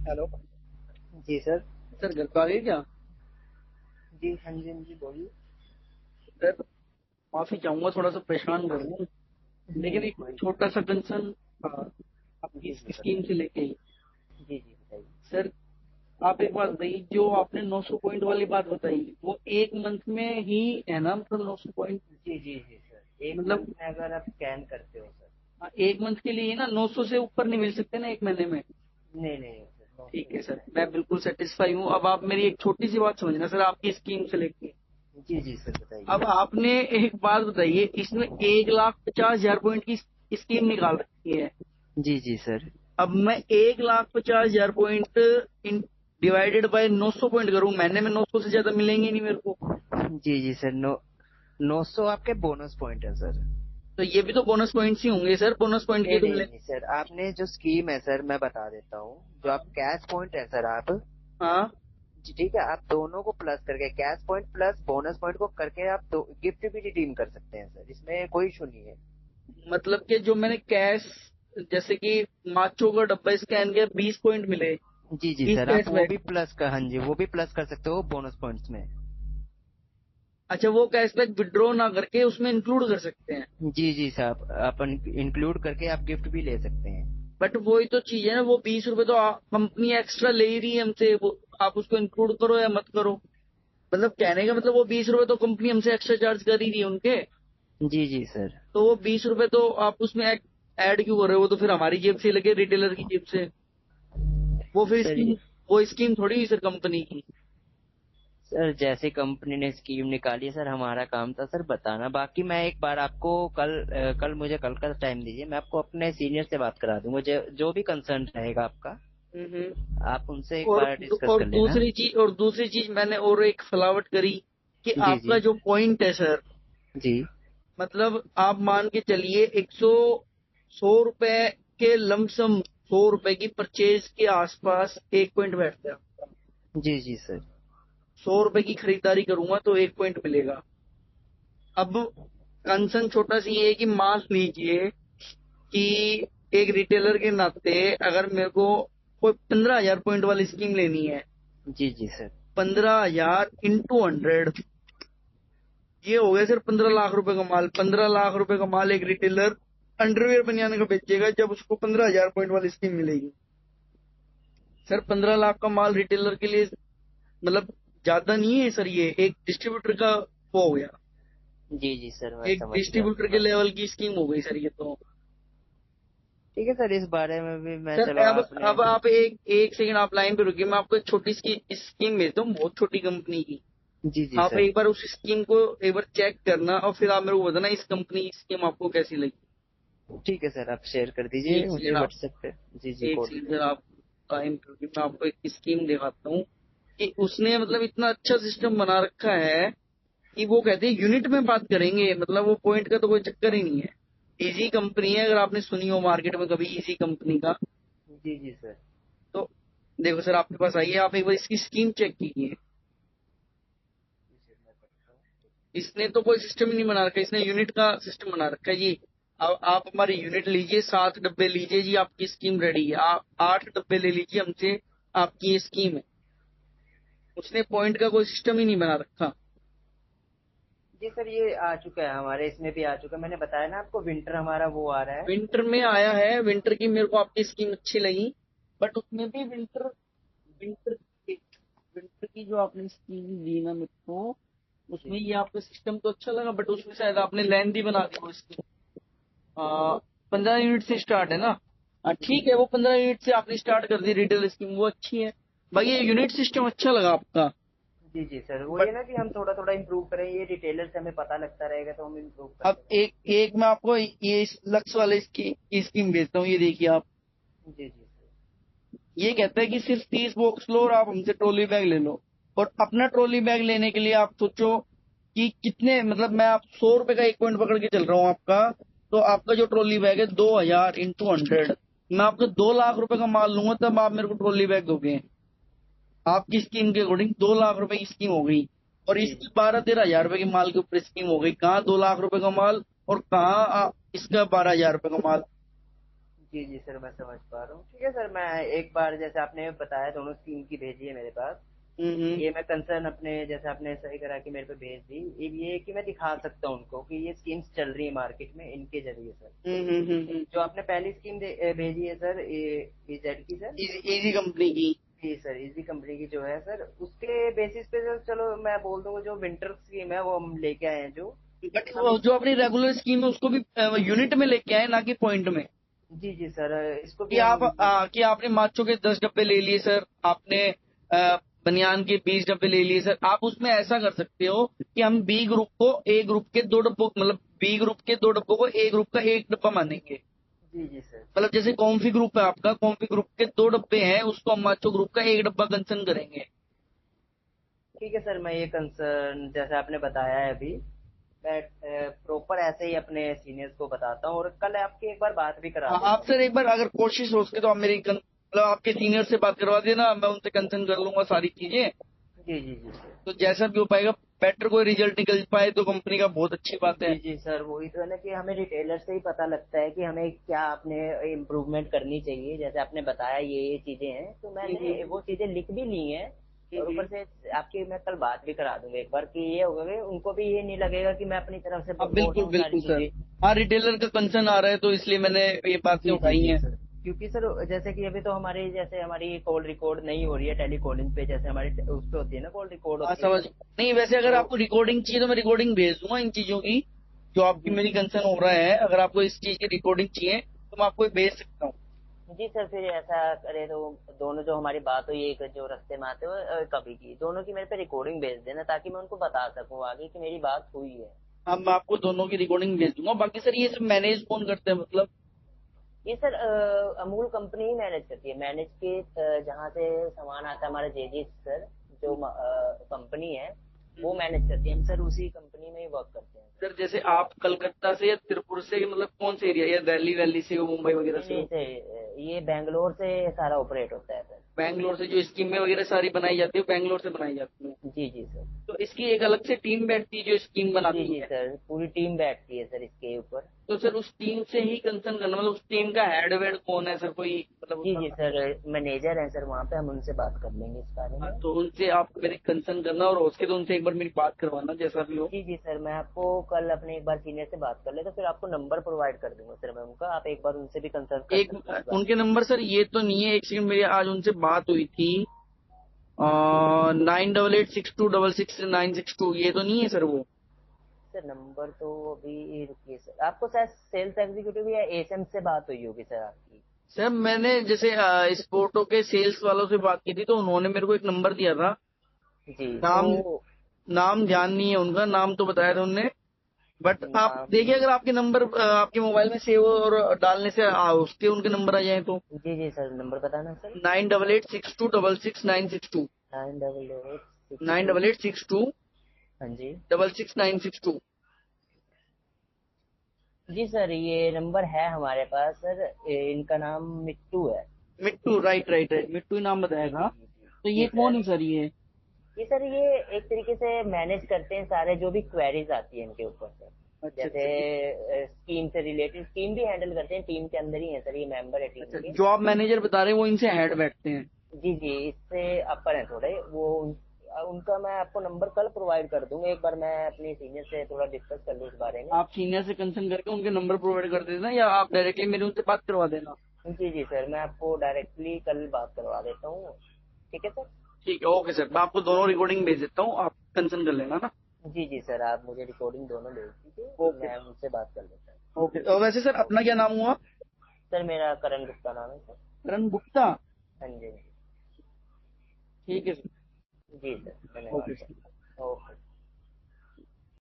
Hello. जी sir. Sir घर पे आ गए क्या? जी हाँ जी, हाँ जी, बोलिए। सर माफी चाहूंगा, थोड़ा सा परेशान कर रहा हूँ, जी लेकिन जी, एक कोई। छोटा सा कंसर्न था आपकी जी इस जी, स्कीम से बताइए। लेके ही। जी जी, बताइए। सर आप एक बात बताइए, जो आपने 900 पॉइंट वाली बात बताई वो एक मंथ में ही है ना? मतलब 900 पॉइंट जी जी जी सर, एक मतलब मंथ में अगर आप स्कैन करते हो सर। एक मंथ के लिए ना 900 से ऊपर नहीं मिल सकते ना एक महीने में? नहीं नहीं सर, 900 ठीक है ही सर, है। मैं बिल्कुल सेटिस्फाई हूँ। अब आप मेरी एक छोटी सी बात समझना सर, आपकी स्कीम से लेके। जी जी सर, अब बताइए। आपने एक बात बताइए, इसमें 1,50,000 पॉइंट की स्कीम निकाल रखी है। जी जी सर। अब मैं 1,50,000 point in divided by 900 point करूं, महीने में 900 से ज्यादा मिलेंगे नहीं मेरे को। जी जी सर, 900 आपके बोनस पॉइंट है सर। तो ये भी तो बोनस पॉइंट्स ही होंगे सर, बोनस पॉइंट के नहीं तो नहीं मिले। नहीं सर, आपने जो स्कीम है सर, मैं बता देता हूँ। जो आप कैश पॉइंट है सर, आप हाँ, जी ठीक है, आप दोनों को प्लस करके, cash point plus bonus point को करके आप दो गिफ्ट भी रिडीम कर सकते हैं सर, इसमें कोई इशू नहीं है। मतलब कि जो मैंने कैश, जैसे कि माचो का डब्बा स्कैन किया, 20 पॉइंट मिले जी जी इस सर, आप वो कैशबैक। भी प्लस कर, हाँ जी, वो भी प्लस कर सकते हो बोनस पॉइंट्स में। अच्छा, वो कैशबैक विड्रॉ ना करके उसमें इंक्लूड कर सकते हैं? जी जी सर, आप इंक्लूड करके आप गिफ्ट भी ले सकते हैं। बट वही तो चीज है ना, वो 20 रुपए तो कंपनी एक्स्ट्रा ले ही रही है हमसे, वो आप उसको इंक्लूड करो या मत करो। मतलब कहने का मतलब वो 20 रुपए तो कंपनी हमसे एक्स्ट्रा चार्ज कर ही रही है उनके। जी जी सर। तो वो 20 रुपए तो आप उसमें ऐड क्यों कर रहे हो? वो तो फिर हमारी जेब से लगे, रिटेलर की जेब से। वो फिर सर स्कीम, वो स्कीम थोड़ी हुई सर कंपनी की। सर जैसे कंपनी ने स्कीम निकाली है सर, हमारा काम था सर बताना। बाकी मैं एक बार आपको कल मुझे कल का टाइम दीजिए, मैं आपको अपने सीनियर से बात करा दूंगा, जो भी कंसर्न रहेगा आपका, हम्म। आप उनसे एक और बार डिस्कस और कर लेना। दूसरी चीज मैंने और एक फ्लावट करी कि जी आपका जी। जो पॉइंट है सर, जी मतलब आप मान के चलिए 100 रुपए के लमसम, 100 रुपए की परचेज के आसपास एक पॉइंट बैठता है आपका। जी जी सर। 100 रुपए की खरीदारी करूंगा तो एक पॉइंट मिलेगा। अब कंसर्न छोटा सी ये है कि मान लीजिए कि एक रिटेलर के नाते अगर मेरे को कोई 15,000 पॉइंट वाली स्कीम लेनी है, जी जी सर। 15,000 इंटू 100, ये हो गया सर 15 लाख रुपए का माल। 15 लाख रुपए का माल एक रिटेलर अंडरवेयर बनियान का बेचेगा जब उसको 15,000 पॉइंट वाली स्कीम मिलेगी। सर 15 लाख का माल रिटेलर के लिए मतलब ज्यादा नहीं है सर, ये एक डिस्ट्रीब्यूटर का वो हो गया, जी जी सर, मैं एक समझ गया आपकी डिस्ट्रीब्यूटर के बात। लेवल की स्कीम हो गई सर ये तो। ठीक है सर, इस बारे में भी मैं, सर चलो अब आपने। अब आप एक एक सेकंड आप लाइन पे रुकिए, मैं आपको एक छोटी सी स्कीम भेजता हूँ, बहुत छोटी कंपनी की। जी जी आप सर। एक बार उस स्कीम को एक बार चेक करना और फिर आप मेरे को बताना इस कंपनी की स्कीम आपको कैसी लगी। ठीक है सर, आप शेयर कर दीजिए एक मुझे सेकंड आप व्हाट्सएप पे। जी जी, एक बोलिए। सेकंड सर आप टाइम पे रुकिए, मैं आपको एक स्कीम दिखाता हूँ कि उसने मतलब इतना अच्छा सिस्टम बना रखा है कि वो कहते हैं यूनिट में बात करेंगे, मतलब वो पॉइंट का तो कोई चक्कर ही नहीं है। इजी कंपनी है, अगर आपने सुनी हो मार्केट में कभी इजी कंपनी का। जी जी सर। तो देखो सर, आपके पास आइए, आप एक बार इसकी स्कीम चेक कीजिए। इसने तो कोई सिस्टम ही नहीं बना रखा, इसने यूनिट का सिस्टम बना रखा है जी। अब आप हमारे यूनिट लीजिए, 7 डब्बे लीजिए जी, आपकी स्कीम रेडी है। आप 8 डब्बे ले लीजिए हमसे, आपकी ये स्कीम है। उसने पॉइंट का कोई सिस्टम ही नहीं बना रखा। जी सर, ये आ चुका है हमारे, इसमें भी आ चुका है। मैंने बताया ना आपको, विंटर हमारा वो आ रहा है। विंटर में आया है, विंटर की मेरे को आपकी स्कीम अच्छी लगी। बट उसमें भी विंटर विंटर विंटर की जो आपने स्कीम दी ना मेरे को, जी उसमें ये आपका सिस्टम तो अच्छा लगा, बट उसमें शायद आपने लेंथ ही बना दी वो स्कीम। 15 यूनिट से स्टार्ट है ना? जी ठीक है, वो 15 यूनिट से आपने स्टार्ट कर दी रिटेल स्कीम, वो अच्छी है। भाई ये यूनिट सिस्टम अच्छा लगा आपका। जी जी सर, वो बट ये ना कि हम थोड़ा थोड़ा इम्प्रूव करें, ये रिटेलर से हमें पता लगता रहेगा तो हम इम्प्रूव अब करते रहेंगे। एक एक मैं आपको ये इस लक्स वाले स्कीम भेजता हूँ, ये देखिए आप। जी जी सर। ये कहता है कि सिर्फ 30 बॉक्स लो और आप हमसे ट्रॉली बैग ले लो। और अपना ट्रॉली बैग लेने के लिए आप सोचो कि कितने, मतलब मैं आप 100 रुपए का एक पॉइंट पकड़ के चल रहा हूँ आपका। तो आपका जो ट्रॉली बैग है 2,000 इंटू 100, मैं आपको 2 लाख रुपए का माल लूंगा तब आप मेरे को ट्रॉली बैग दोगे। आपकी स्कीम के अकॉर्डिंग 2 लाख रुपए की स्कीम हो गई। और जी इसकी 12-13 हजार रुपए के माल के ऊपर स्कीम हो गई। कहाँ 2 लाख रुपए का माल और कहाँ इसका 12,000 रुपए का माल। जी जी सर, मैं समझ पा रहा हूँ। ठीक है सर, मैं एक बार जैसे आपने बताया दोनों स्कीम की भेजी है मेरे पास, हम्म। ये मैं कंसर्न अपने जैसे आपने सही करा कि मेरे पे भेज दी, ये है कि मैं दिखा सकता हूँ उनको कि ये स्कीम्स चल रही है मार्केट में इनके जरिए सर। जो आपने पहली स्कीम भेजी है सर, जेड की सर। इजी कंपनी की। जी सर, इजी कंपनी की जो है सर, उसके बेसिस पे सर चलो मैं बोल दूंगा जो विंटर स्कीम है वो हम लेके आए हैं जो बट हम वो जो अपनी रेगुलर स्कीम है उसको भी यूनिट में लेके आए, ना कि पॉइंट में। जी जी सर, इसको भी कि हम कि आपने माचो के 10 डब्बे ले लिए सर, आपने बनियान के 20 डब्बे ले लिए सर। आप उसमें ऐसा कर सकते हो कि हम बी ग्रुप को ए ग्रुप के 2 डब्बों, मतलब बी ग्रुप के 2 डब्बों को ए ग्रुप का एक डब्बा मानेंगे। जी जी सर। मतलब जैसे कॉम्फी ग्रुप है आपका, कॉम्फी ग्रुप के 2 डब्बे हैं, उसको हम माचो ग्रुप का एक डब्बा कंसर्न करेंगे। ठीक है सर, मैं ये कंसर्न जैसे आपने बताया है अभी, मैं प्रॉपर ऐसे ही अपने सीनियर्स को बताता हूँ और कल आपकी एक बार बात भी करा हाँ, देता आप हूँ। सर एक बार अगर कोशिश हो सके तो आप मतलब आपके सीनियर से बात करवा देना, मैं उनसे कंसर्न कर लूंगा सारी चीजें। जी जी जी सर। तो जैसा भी हो पाएगा, बेटर कोई रिजल्ट निकल पाए तो कंपनी का बहुत अच्छी बात है। जी जी सर, वही तो है ना कि हमें रिटेलर से ही पता लगता है कि हमें क्या अपने इम्प्रूवमेंट करनी चाहिए। जैसे आपने बताया ये चीजें हैं, तो मैंने हम्म। वो चीजें लिख भी ली हैं। और हम्म। ऊपर से आपकी मैं कल बात भी करा दूंगा एक बार कि ये होगा कि उनको भी ये नहीं लगेगा कि मैं अपनी तरफ से हाँ, बोल रहा बिल्कुल हूँ सारी बिल्कुल सर। चीजें। हाँ, रिटेलर का कंसर्न आ रहा है तो इसलिए मैंने ये बातें जी जी उठाई जी हैं। सर, क्योंकि सर जैसे कि अभी तो हमारी जैसे हमारी कॉल रिकॉर्ड नहीं हो रही है टेली कॉलिंग पे, जैसे हमारी उस पे होती है ना कॉल रिकॉर्ड हाँ, होती है समझ। सर। नहीं, वैसे अगर तो आपको रिकॉर्डिंग चाहिए तो मैं रिकॉर्डिंग भेज दूंगा इन चीजों की, जो आपकी जी मेरी जी कंसर्न हो रहा है। अगर आपको इस चीज की रिकॉर्डिंग चाहिए तो मैं आपको भेज सकता हूँ। जी सर, फिर ऐसा करे तो दोनों जो हमारी बात हुई एक जो रास्ते में आते हुए कभी की दोनों की मेरे पे रिकॉर्डिंग भेज देना ताकि मैं उनको बता सकूं आगे कि मेरी बात हुई है। हाँ, मैं आपको दोनों की रिकॉर्डिंग भेज दूंगा। बाकी सर ये सब मैनेज कौन करते हैं, मतलब? ये सर अमूल कंपनी ही मैनेज करती है। मैनेज के जहाँ से सामान आता है हमारे जेजी सर, जो कंपनी है वो मैनेज करती है। हम सर उसी कंपनी में ही वर्क करते हैं सर जैसे आप कलकत्ता से या त्रिपुर से, मतलब कौन से एरिया, या दिल्ली वैली से हो, मुंबई वगैरह नहीं से नहीं हो? सर, ये बेंगलोर से सारा ऑपरेट होता है सर। बैंगलोर से जो स्कीमें वगैरह सारी बनाई जाती है बैंगलोर से बनाई जाती है। जी जी सर। तो इसकी एक अलग से टीम बैठती है जो स्कीम जी बनाती जी है। सर, पूरी टीम बैठती है सर इसके ऊपर। तो सर उस टीम से ही कंसर्न करना, मतलब उस टीम का हेड वेड कौन है सर, कोई मतलब जी उसका? जी सर, मैनेजर हैं सर वहाँ पे, हम उनसे बात कर लेंगे इस बारे हाँ, में। तो उनसे आप मेरे कंसर्न करना, और हो सके तो उनसे एक बार मेरी बात करवाना, जैसा भी हो। जी जी सर, मैं आपको कल अपने एक बार सीनियर से बात कर ले तो फिर आपको नंबर प्रोवाइड कर दूंगा सर मैं उनका, आप एक बार उनसे भी कंसल्ट कर एक सकते हैं इस बारे उनके नंबर सर ये तो नहीं है, एक सेकंड, मेरी आज उनसे बात हुई थी। 9886266962, ये तो नहीं है सर वो? में। सर नंबर तो अभी रुकिए सर, आपको शायद सेल्स एग्जीक्यूटिव या एसएम से बात हुई होगी सर आपकी। सर मैंने जैसे स्पोर्टो के सेल्स वालों से बात की थी, तो उन्होंने मेरे को एक नंबर दिया था। जी तो नाम नाम ध्यान नहीं है उनका, नाम तो बताया था उनने। बट आप नाम, देखिए, अगर आपके नंबर आपके मोबाइल में सेव और डालने से उसके उनके नंबर आ जाए तो। जी जी सर, नंबर बताना सर। 9886266962। 9886 9886266962। हाँ जी। जी सर, ये नंबर है हमारे पास सर, इनका नाम मिट्टू है। मिट्टू, राइट राइट राइट, मिट्टू ही नाम जी बताया जी था। जी जी तो जी ये कौन सर। है सर ये? सर ये एक तरीके से मैनेज करते हैं सारे जो भी क्वेरीज आती है इनके ऊपर सर। अच्छा जैसे अच्छा स्कीम से रिलेटेड, स्कीम भी हैंडल करते हैं, टीम के अंदर ही है सर, ये मेंबर है टीम अच्छा, के। जो आप मैनेजर बता रहे हैं वो इनसे हेड बैठते हैं? जी जी, इससे अपर है थोड़े वो उनका मैं आपको नंबर कल प्रोवाइड कर दूंगा, एक बार मैं अपनी सीनियर से थोड़ा डिस्कस कर लूँ इस बारे में। आप सीनियर से कंसर्न करके उनके नंबर प्रोवाइड कर देना, या आप डायरेक्टली मेरे उनसे बात करवा देना। जी जी सर, मैं आपको डायरेक्टली कल बात करवा देता हूँ। ठीक है सर। ठीक है, ओके सर, मैं आपको दोनों रिकॉर्डिंग भेज देता हूँ, आप कंसर्न कर लेना ना। जी जी सर, आप मुझे रिकॉर्डिंग दोनों भेज दीजिए, ओके मैं उनसे बात कर लेता ओके। और वैसे सर हूँ। अपना क्या नाम हुआ? सर मेरा करण गुप्ता नाम है सर। करण गुप्ता। हाँ जी हाँ जी। ठीक है सर। जी सर, धन्यवाद ओके सर। सर। ओके।